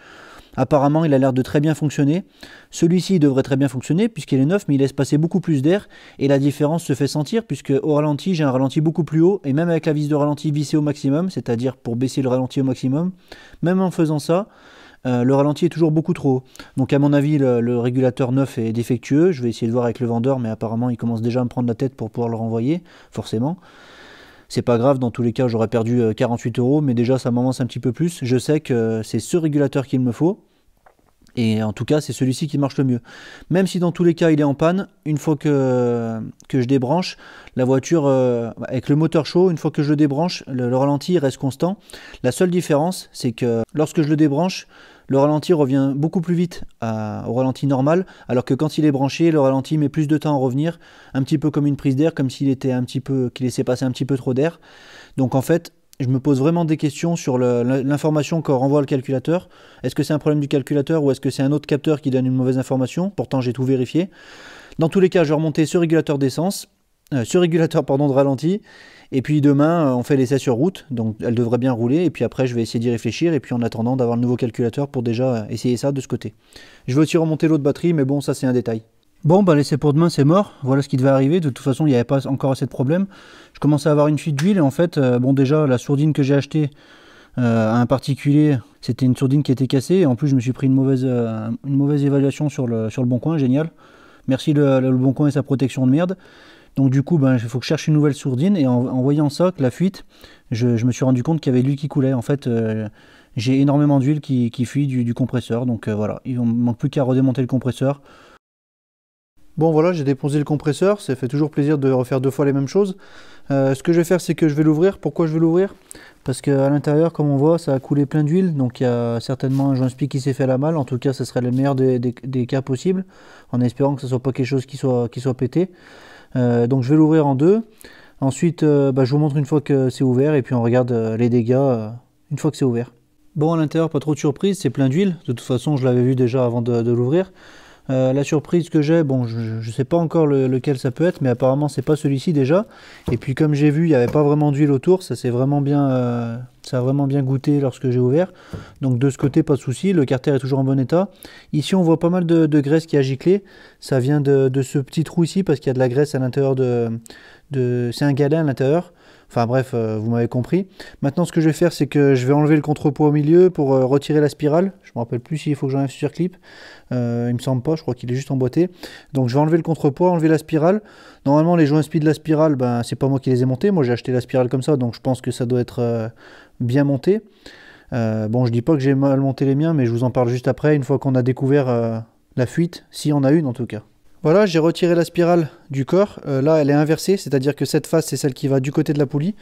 Apparemment, il a l'air de très bien fonctionner. Celui-ci devrait très bien fonctionner puisqu'il est neuf, mais il laisse passer beaucoup plus d'air et la différence se fait sentir puisque au ralenti, j'ai un ralenti beaucoup plus haut, et même avec la vis de ralenti vissée au maximum, c'est-à-dire pour baisser le ralenti au maximum, même en faisant ça, le ralenti est toujours beaucoup trop haut. Donc à mon avis, le régulateur neuf est défectueux. Je vais essayer de voir avec le vendeur, mais apparemment, il commence déjà à me prendre la tête pour pouvoir le renvoyer, forcément. C'est pas grave, dans tous les cas j'aurais perdu 48 €, mais déjà ça m'avance un petit peu plus. Je sais que c'est ce régulateur qu'il me faut, et en tout cas c'est celui-ci qui marche le mieux. Même si dans tous les cas il est en panne, une fois que je débranche, la voiture, avec le moteur chaud, une fois que je le débranche, le ralenti reste constant. La seule différence c'est que lorsque je le débranche, le ralenti revient beaucoup plus vite au ralenti normal, alors que quand il est branché, le ralenti met plus de temps à revenir, un petit peu comme une prise d'air, comme s'il était qu'il laissait passer un petit peu trop d'air. Donc en fait, je me pose vraiment des questions sur l'information qu'on renvoie le calculateur. Est-ce que c'est un problème du calculateur ou est-ce que c'est un autre capteur qui donne une mauvaise information? Pourtant j'ai tout vérifié. Dans tous les cas, je vais remonter ce régulateur d'essence, ce régulateur pardon, de ralenti. Et puis demain, on fait l'essai sur route, donc elle devrait bien rouler. Et puis après, je vais essayer d'y réfléchir. Et puis en attendant d'avoir le nouveau calculateur pour déjà essayer ça de ce côté. Je vais aussi remonter l'autre batterie, mais bon, ça c'est un détail. Bon, bah l'essai pour demain, c'est mort. Voilà ce qui devait arriver. De toute façon, il n'y avait pas encore assez de problèmes. Je commençais à avoir une fuite d'huile. Et en fait, bon déjà, la sourdine que j'ai achetée à un particulier, c'était une sourdine qui était cassée. Et en plus, je me suis pris une mauvaise évaluation sur le Bon Coin. Génial. Merci le Bon Coin et sa protection de merde. Donc du coup, il faut que je cherche une nouvelle sourdine, et en voyant ça, que la fuite, je me suis rendu compte qu'il y avait de l'huile qui coulait. En fait, j'ai énormément d'huile qui fuit du compresseur, donc voilà, il ne manque plus qu'à redémonter le compresseur. Bon voilà, j'ai déposé le compresseur, ça fait toujours plaisir de refaire 2 fois les mêmes choses. Ce que je vais faire, c'est que je vais l'ouvrir. Pourquoi je vais l'ouvrir? Parce qu'à l'intérieur, comme on voit, ça a coulé plein d'huile, donc il y a certainement un joint spi qui s'est fait à la malle. En tout cas, ce serait le meilleur des cas possibles, en espérant que ce ne soit pas quelque chose qui soit pété. Donc je vais l'ouvrir en 2. Ensuite, je vous montre une fois que c'est ouvert, et puis on regarde les dégâts une fois que c'est ouvert. Bon, à l'intérieur, pas trop de surprise, c'est plein d'huile. De toute façon, je l'avais vu déjà avant de l'ouvrir. La surprise que j'ai, bon, je sais pas encore lequel ça peut être, mais apparemment c'est pas celui-ci déjà. Et puis comme j'ai vu, il n'y avait pas vraiment d'huile autour, ça a vraiment bien goûté lorsque j'ai ouvert. Donc de ce côté, pas de souci, le carter est toujours en bon état. Ici, on voit pas mal de graisse qui a giclé. Ça vient de ce petit trou ici parce qu'il y a de la graisse à l'intérieur c'est un galet à l'intérieur. Enfin bref, vous m'avez compris. Maintenant, ce que je vais faire, c'est que je vais enlever le contrepoids au milieu pour retirer la spirale. Je me rappelle plus s'il faut que j'enlève sur clip. Il me semble pas, je crois qu'il est juste emboîté. Donc je vais enlever le contrepoids, enlever la spirale. Normalement, les joints spi de la spirale, ben, c'est pas moi qui les ai montés. Moi, j'ai acheté la spirale comme ça, donc je pense que ça doit être bien monté. Bon, je dis pas que j'ai mal monté les miens, mais je vous en parle juste après, une fois qu'on a découvert la fuite, si on a une en tout cas. Voilà, j'ai retiré la spirale du corps. Là, elle est inversée, c'est-à-dire que cette face, c'est celle qui va du côté de la poulie.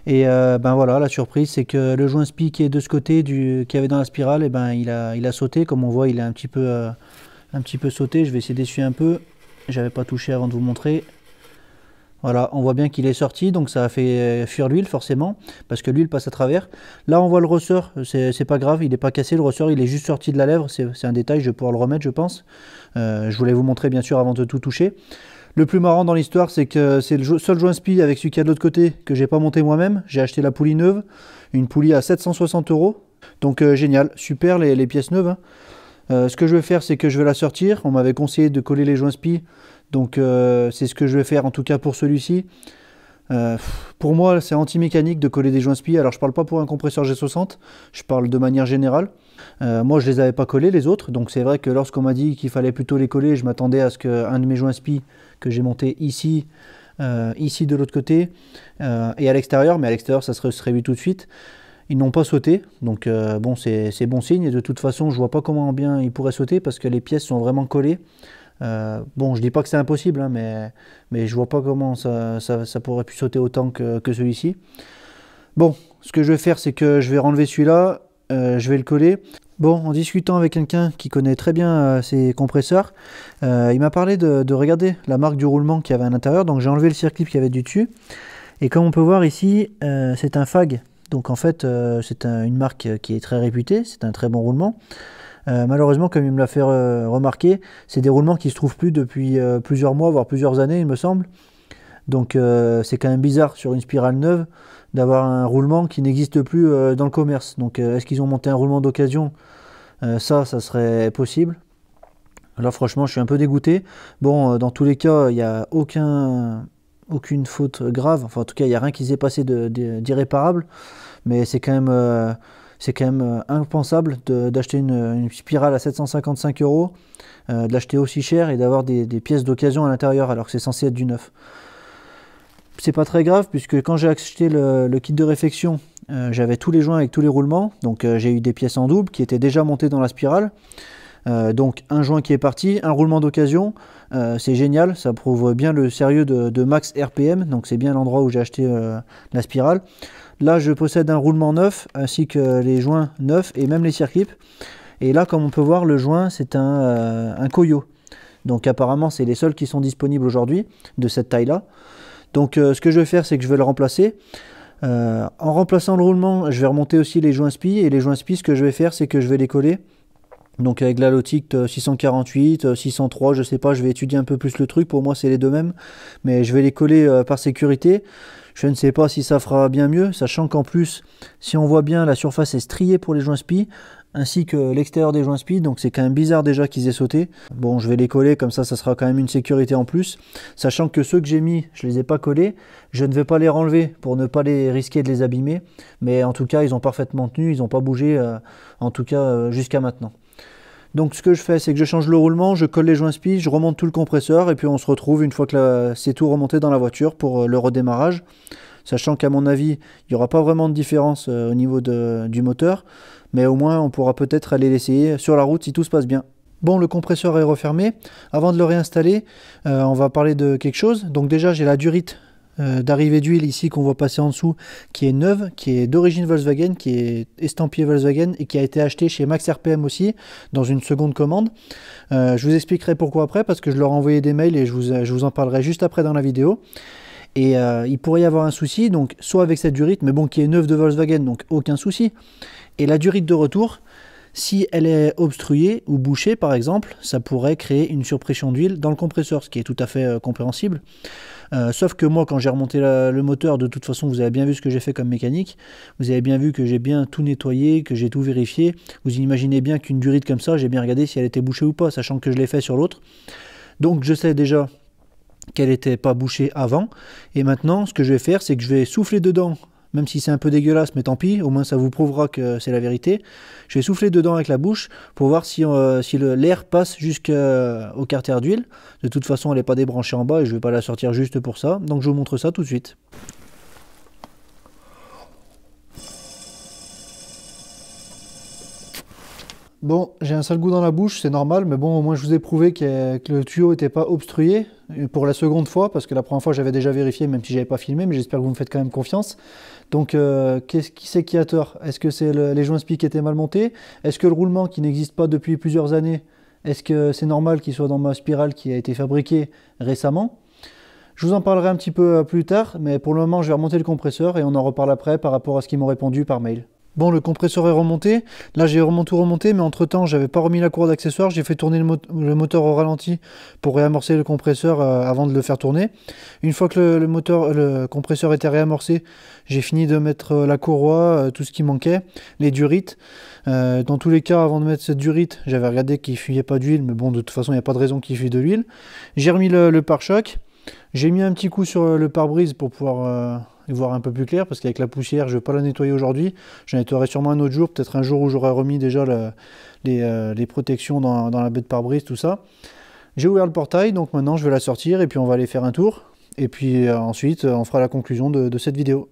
Et ben voilà, la surprise, c'est que le joint spi qui est de ce côté, qui avait dans la spirale, et ben, il a sauté. Comme on voit, il est un petit peu sauté. Je vais essayer d'essuyer un peu. J'avais pas touché avant de vous montrer. Voilà, on voit bien qu'il est sorti, donc ça a fait fuir l'huile forcément, parce que l'huile passe à travers. Là, on voit le ressort, c'est pas grave, il n'est pas cassé, le ressort, il est juste sorti de la lèvre, c'est un détail, je vais pouvoir le remettre, je pense. Je voulais vous montrer, bien sûr, avant de tout toucher. Le plus marrant dans l'histoire, c'est que c'est le seul joint spi avec celui qui est de l'autre côté que j'ai pas monté moi-même. J'ai acheté la poulie neuve, une poulie à 760 €. Donc génial, super les pièces neuves. Hein. Ce que je vais faire, c'est que je vais la sortir. On m'avait conseillé de coller les joints spi. Donc c'est ce que je vais faire en tout cas pour celui-ci. Pour moi, c'est anti-mécanique de coller des joints spi. Alors je parle pas pour un compresseur G60, je parle de manière générale. Moi je les avais pas collés les autres, donc c'est vrai que lorsqu'on m'a dit qu'il fallait plutôt les coller, je m'attendais à ce qu'un de mes joints spi que j'ai monté ici, ici de l'autre côté, et à l'extérieur, mais à l'extérieur ça serait vu tout de suite. Ils n'ont pas sauté, donc bon c'est bon signe, et de toute façon je vois pas comment bien ils pourraient sauter parce que les pièces sont vraiment collées. Bon, je dis pas que c'est impossible, hein, mais je vois pas comment ça pourrait pu sauter autant que celui-ci. Bon, ce que je vais faire, c'est que je vais renlever celui-là, je vais le coller. Bon, en discutant avec quelqu'un qui connaît très bien ces compresseurs, il m'a parlé de regarder la marque du roulement qu'il y avait à l'intérieur, donc j'ai enlevé le circlip qu'il y avait du dessus. Et comme on peut voir ici, c'est un FAG, donc en fait c'est une marque qui est très réputée, c'est un très bon roulement. Malheureusement, comme il me l'a fait remarquer, c'est des roulements qui se trouvent plus depuis plusieurs mois, voire plusieurs années, il me semble. Donc c'est quand même bizarre sur une spirale neuve d'avoir un roulement qui n'existe plus dans le commerce. Donc est-ce qu'ils ont monté un roulement d'occasion? Ça serait possible. Alors franchement, je suis un peu dégoûté. Bon, dans tous les cas, il n'y a aucune faute grave. Enfin, en tout cas, il n'y a rien qui s'est passé d'irréparable. Mais c'est quand même impensable d'acheter une spirale à 755 €, de l'acheter aussi cher et d'avoir des pièces d'occasion à l'intérieur alors que c'est censé être du neuf. C'est pas très grave puisque quand j'ai acheté le kit de réfection, j'avais tous les joints avec tous les roulements. Donc j'ai eu des pièces en double qui étaient déjà montées dans la spirale. Donc un joint qui est parti, un roulement d'occasion, c'est génial, ça prouve bien le sérieux de Max RPM, donc c'est bien l'endroit où j'ai acheté la spirale. Là je possède un roulement neuf ainsi que les joints neufs et même les circlips. Et là comme on peut voir le joint c'est un Koyo. Donc apparemment c'est les seuls qui sont disponibles aujourd'hui de cette taille là. Donc ce que je vais faire c'est que je vais le remplacer. En remplaçant le roulement je vais remonter aussi les joints spi. Et les joints spi ce que je vais faire c'est que je vais les coller. Donc avec la Lotic 648, 603, je sais pas, je vais étudier un peu plus le truc, pour moi c'est les deux mêmes, mais je vais les coller par sécurité. Je ne sais pas si ça fera bien mieux, sachant qu'en plus, si on voit bien, la surface est striée pour les joints spi, ainsi que l'extérieur des joints spi, donc c'est quand même bizarre déjà qu'ils aient sauté. Bon, je vais les coller, comme ça sera quand même une sécurité en plus, sachant que ceux que j'ai mis, je les ai pas collés, je ne vais pas les renlever pour ne pas les risquer de les abîmer, mais en tout cas, ils ont parfaitement tenu, ils n'ont pas bougé, en tout cas jusqu'à maintenant. Donc ce que je fais, c'est que je change le roulement, je colle les joints spi, je remonte tout le compresseur et puis on se retrouve une fois que c'est tout remonté dans la voiture pour le redémarrage. Sachant qu'à mon avis, il n'y aura pas vraiment de différence au niveau du moteur, mais au moins on pourra peut-être aller l'essayer sur la route si tout se passe bien. Bon, le compresseur est refermé. Avant de le réinstaller, on va parler de quelque chose. Donc déjà, j'ai la durite d'arrivée d'huile ici qu'on voit passer en dessous, qui est neuve, qui est d'origine Volkswagen, qui est estampillée Volkswagen et qui a été achetée chez Max RPM aussi dans une seconde commande. Je vous expliquerai pourquoi après, parce que je leur ai envoyé des mails et je vous en parlerai juste après dans la vidéo. Et il pourrait y avoir un souci, donc soit avec cette durite, mais bon, qui est neuve de Volkswagen, donc aucun souci. Et la durite de retour, Si elle est obstruée ou bouchée par exemple, ça pourrait créer une surpression d'huile dans le compresseur, ce qui est tout à fait compréhensible. Sauf que moi, quand j'ai remonté le moteur, de toute façon, vous avez bien vu ce que j'ai fait comme mécanique. Vous avez bien vu que j'ai bien tout nettoyé, que j'ai tout vérifié. Vous imaginez bien qu'une durite comme ça, j'ai bien regardé si elle était bouchée ou pas, sachant que je l'ai fait sur l'autre. Donc je sais déjà qu'elle n'était pas bouchée avant. Et maintenant, ce que je vais faire, c'est que je vais souffler dedans, même si c'est un peu dégueulasse, mais tant pis, au moins ça vous prouvera que c'est la vérité. Je vais souffler dedans avec la bouche pour voir si l'air passe jusqu'au carter d'huile. De toute façon, elle n'est pas débranchée en bas et je ne vais pas la sortir juste pour ça. Donc je vous montre ça tout de suite. Bon, j'ai un sale goût dans la bouche, c'est normal, mais bon, au moins je vous ai prouvé que le tuyau n'était pas obstrué pour la seconde fois, parce que la première fois j'avais déjà vérifié, même si j'avais pas filmé, mais j'espère que vous me faites quand même confiance. Donc, qui c'est qui a tort? Est-ce que c'est les joints SPI qui étaient mal montés? Est-ce que le roulement qui n'existe pas depuis plusieurs années, est-ce que c'est normal qu'il soit dans ma spirale qui a été fabriquée récemment? Je vous en parlerai un petit peu plus tard, mais pour le moment je vais remonter le compresseur et on en reparle après par rapport à ce qu'ils m'ont répondu par mail. Bon, le compresseur est remonté. Là, j'ai tout remonté, mais entre-temps, j'avais pas remis la courroie d'accessoires. J'ai fait tourner le moteur au ralenti pour réamorcer le compresseur avant de le faire tourner. Une fois que le compresseur était réamorcé, j'ai fini de mettre la courroie, tout ce qui manquait, les durites. Dans tous les cas, avant de mettre cette durite, j'avais regardé qu'il ne fuyait pas d'huile, mais bon, de toute façon, il n'y a pas de raison qu'il fuit de l'huile. J'ai remis le pare-choc. J'ai mis un petit coup sur le pare-brise pour pouvoir y voir un peu plus clair, parce qu'avec la poussière, je ne vais pas la nettoyer aujourd'hui. Je la nettoierai sûrement un autre jour, peut-être un jour où j'aurai remis déjà les protections dans la baie de pare-brise, tout ça. J'ai ouvert le portail, donc maintenant je vais la sortir et puis on va aller faire un tour. Et puis ensuite, on fera la conclusion de cette vidéo.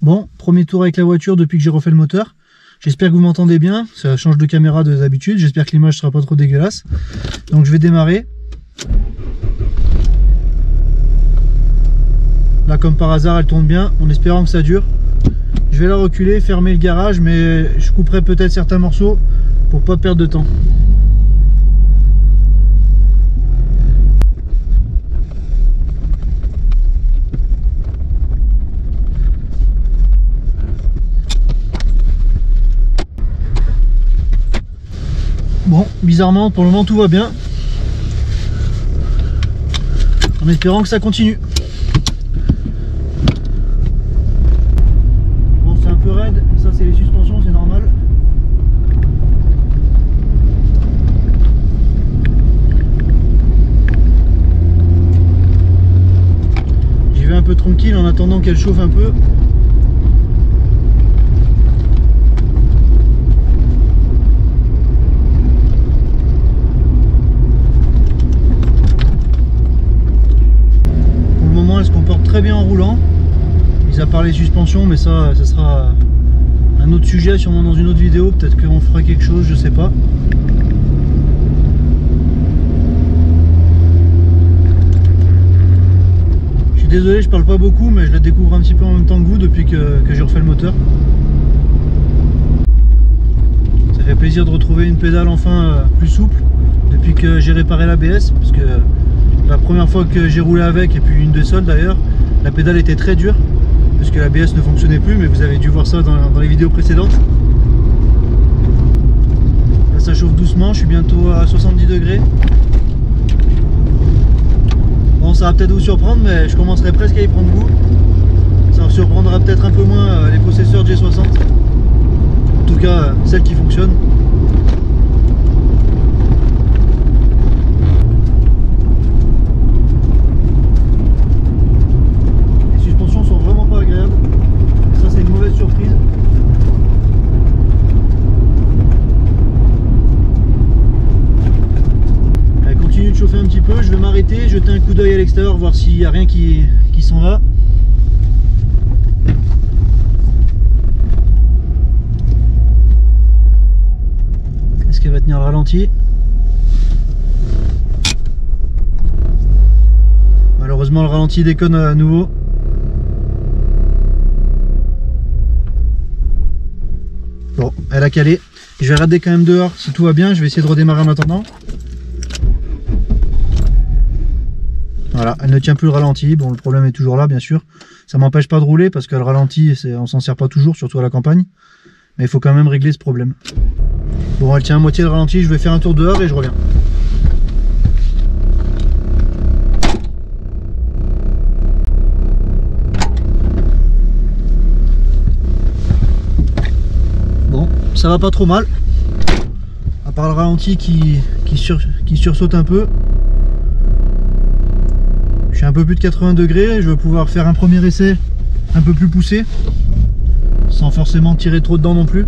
Bon, premier tour avec la voiture depuis que j'ai refait le moteur. J'espère que vous m'entendez bien, ça change de caméra de d'habitude, j'espère que l'image ne sera pas trop dégueulasse. Donc je vais démarrer. Là, comme par hasard, elle tourne bien, en espérant que ça dure. Je vais la reculer, fermer le garage, mais je couperai peut-être certains morceaux pour pas perdre de temps. Bon, bizarrement, pour le moment, tout va bien. En espérant que ça continue. Raide, ça c'est les suspensions, c'est normal. J'y vais un peu tranquille en attendant qu'elle chauffe un peu. Pour le moment, elle se comporte très bien en roulant. À part les suspensions, mais ça sera un autre sujet, sûrement dans une autre vidéo, peut-être qu'on fera quelque chose, je sais pas. Je suis désolé, je parle pas beaucoup, mais je la découvre un petit peu en même temps que vous depuis que j'ai refait le moteur. Ça fait plaisir de retrouver une pédale enfin plus souple depuis que j'ai réparé l'ABS, parce que la première fois que j'ai roulé avec, et puis une des seules d'ailleurs, la pédale était très dure. Parce que l'ABS ne fonctionnait plus, mais vous avez dû voir ça dans les vidéos précédentes. Là, ça chauffe doucement, je suis bientôt à 70 degrés. Bon, ça va peut-être vous surprendre, mais je commencerai presque à y prendre goût. Ça vous surprendra peut-être un peu moins les possesseurs G60. En tout cas, celles qui fonctionnent. Surprise. Elle continue de chauffer un petit peu, je vais m'arrêter, jeter un coup d'œil à l'extérieur, voir s'il n'y a rien qui s'en va. Est-ce qu'elle va tenir le ralenti? Malheureusement, le ralenti déconne à nouveau. Bon, elle a calé. Je vais regarder quand même dehors si tout va bien. Je vais essayer de redémarrer en attendant. Voilà, elle ne tient plus le ralenti. Bon, le problème est toujours là, bien sûr. Ça m'empêche pas de rouler parce que le ralenti, on s'en sert pas toujours, surtout à la campagne. Mais il faut quand même régler ce problème. Bon, elle tient à moitié le ralenti, je vais faire un tour dehors et je reviens. Bon, ça va pas trop mal. À part le ralenti qui sursaute un peu. Je suis un peu plus de 80 degrés, je vais pouvoir faire un premier essai un peu plus poussé, sans forcément tirer trop dedans non plus.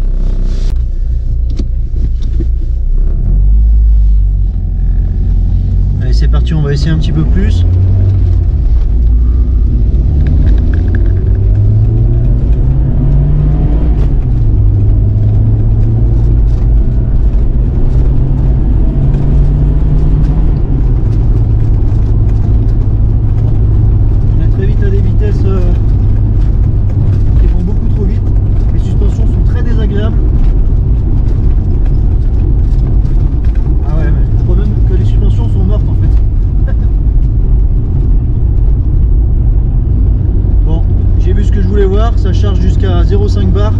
Allez, c'est parti, on va essayer un petit peu plus. Ça charge jusqu'à 0,5 bar,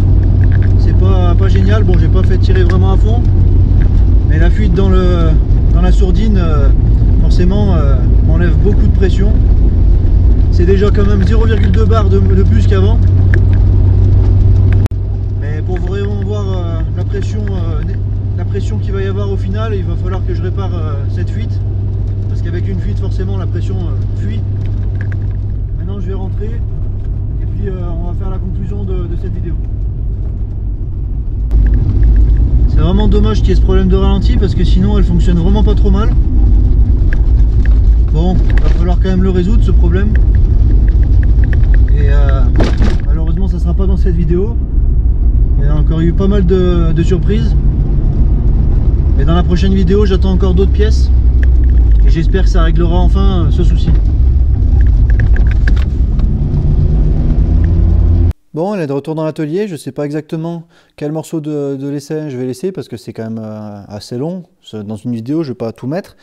c'est pas génial. Bon, j'ai pas fait tirer vraiment à fond, mais la fuite dans la sourdine forcément m'enlève beaucoup de pression. C'est déjà quand même 0,2 bar de plus qu'avant, mais pour vraiment voir la pression qu'il va y avoir au final, il va falloir que je répare cette fuite, parce qu'avec une fuite forcément la pression fuit. Maintenant je vais rentrer. On va faire la conclusion de cette vidéo. C'est vraiment dommage qu'il y ait ce problème de ralenti parce que sinon elle fonctionne vraiment pas trop mal. Bon, il va falloir quand même le résoudre ce problème. Et malheureusement ça sera pas dans cette vidéo. Il y a encore eu pas mal de surprises. Et dans la prochaine vidéo j'attends encore d'autres pièces. Et j'espère que ça réglera enfin ce souci. Bon, elle est de retour dans l'atelier, je ne sais pas exactement quel morceau de l'essai je vais laisser parce que c'est quand même assez long. Dans une vidéo, je ne vais pas tout mettre.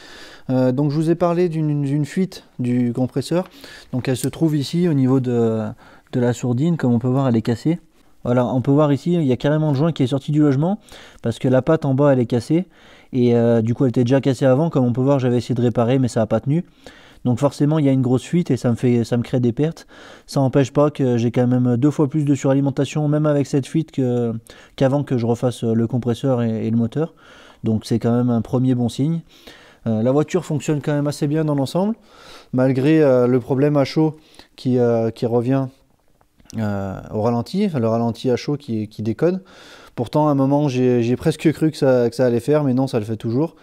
Donc je vous ai parlé d'une fuite du compresseur. Donc elle se trouve ici au niveau de la sourdine, comme on peut voir elle est cassée. Voilà, on peut voir ici, il y a carrément le joint qui est sorti du logement parce que la patte en bas elle est cassée. Et du coup elle était déjà cassée avant, comme on peut voir j'avais essayé de réparer mais ça n'a pas tenu. Donc forcément il y a une grosse fuite et ça me crée des pertes. Ça n'empêche pas que j'ai quand même 2 fois plus de suralimentation même avec cette fuite qu'avant que je refasse le compresseur et le moteur. Donc c'est quand même un premier bon signe. La voiture fonctionne quand même assez bien dans l'ensemble, malgré le problème à chaud qui revient au ralenti, enfin, le ralenti à chaud qui déconne. Pourtant à un moment j'ai presque cru que ça allait faire, mais non, ça le fait toujours.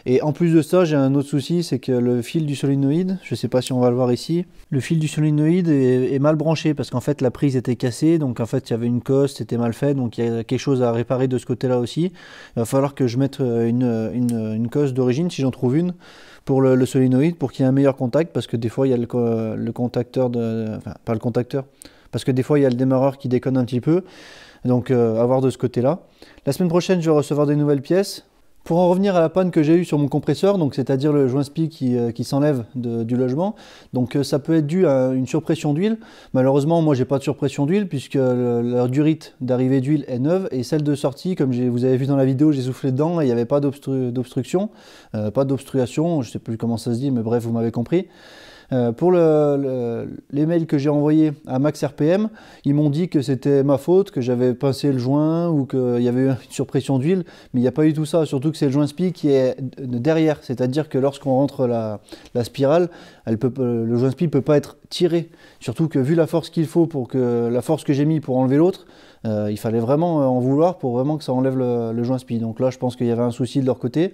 Et en plus de ça, j'ai un autre souci, c'est que le fil du solénoïde, je ne sais pas si on va le voir ici, le fil du solénoïde est mal branché parce qu'en fait la prise était cassée, donc en fait il y avait une cosse, c'était mal fait, donc il y a quelque chose à réparer de ce côté-là aussi. Il va falloir que je mette une cosse d'origine, si j'en trouve une, pour le solénoïde, pour qu'il y ait un meilleur contact, parce que des fois il y a le contacteur, enfin pas le contacteur, parce que des fois il y a le démarreur qui déconne un petit peu, donc à voir de ce côté-là. La semaine prochaine, je vais recevoir des nouvelles pièces. Pour en revenir à la panne que j'ai eue sur mon compresseur, donc c'est-à-dire le joint spi qui s'enlève du logement, donc ça peut être dû à une surpression d'huile. Malheureusement, moi j'ai pas de surpression d'huile puisque la durite d'arrivée d'huile est neuve et celle de sortie, comme vous avez vu dans la vidéo, j'ai soufflé dedans et il n'y avait pas d'obstruction, pas d'obstruation, je sais plus comment ça se dit, mais bref, vous m'avez compris. Pour les mails que j'ai envoyés à Max RPM, ils m'ont dit que c'était ma faute, que j'avais pincé le joint ou qu'il y avait eu une surpression d'huile, mais il n'y a pas eu tout ça, surtout que c'est le joint spi qui est derrière, c'est-à-dire que lorsqu'on rentre la spirale, le joint spi ne peut pas être tiré, surtout que vu la force qu'il faut, la force que j'ai mis pour enlever l'autre, il fallait vraiment en vouloir pour vraiment que ça enlève le joint spi. Donc là je pense qu'il y avait un souci de leur côté.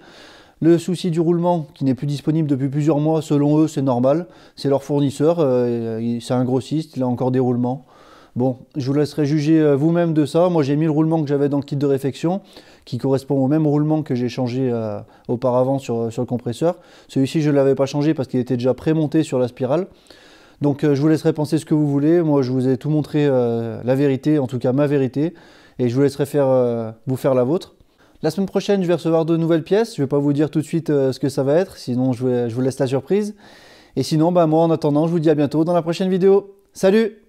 Le souci du roulement qui n'est plus disponible depuis plusieurs mois, selon eux, c'est normal. C'est leur fournisseur, c'est un grossiste, il a encore des roulements. Bon, je vous laisserai juger vous-même de ça. Moi, j'ai mis le roulement que j'avais dans le kit de réfection, qui correspond au même roulement que j'ai changé auparavant sur le compresseur. Celui-ci, je ne l'avais pas changé parce qu'il était déjà prémonté sur la spirale. Donc, je vous laisserai penser ce que vous voulez. Moi, je vous ai tout montré la vérité, en tout cas ma vérité. Et je vous laisserai vous faire la vôtre. La semaine prochaine, je vais recevoir de nouvelles pièces. Je ne vais pas vous dire tout de suite ce que ça va être, sinon je vous laisse la surprise. Et sinon, moi en attendant, je vous dis à bientôt dans la prochaine vidéo. Salut!